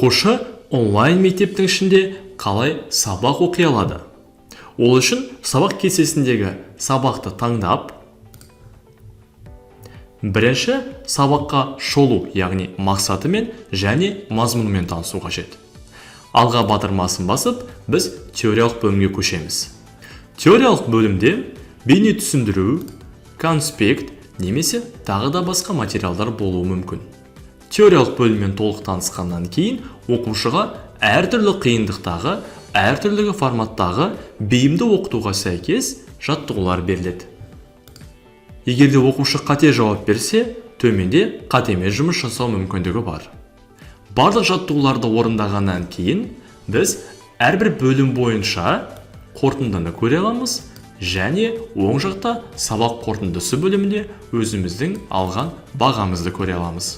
Оқушы онлайн мектептің ішінде қалай сабақ оқи алады? Ол үшін сабақ кестесіндегі сабақты таңдап, бірінші сабаққа шолу, яғни мақсатымен және мазмұнымен танысу қажет. Алға батырмасын басып, біз теориялық бөлімге көшеміз. Теориялық бөлімде бейне түсіндіру, конспект немесе тағы да басқа материалдар болуы мүмкін. Теориялық бөліммен толық танысқаннан кейін оқушыға әртүрлі қиындықтағы, әртүрлі форматтағы бейімді оқытуға сәйкес жаттығулар беріледі. Егерде оқушы қате жауап берсе, төменде қатемен жұмыс жасау мүмкіндігі бар. Барлық жаттығуларды орындағаннан кейін біз әрбір бөлім бойынша қорытындыны көре аламыз және оң жақта сабақ қорытындысы бөлімінде өзіміздің алған бағамызды көре аламыз.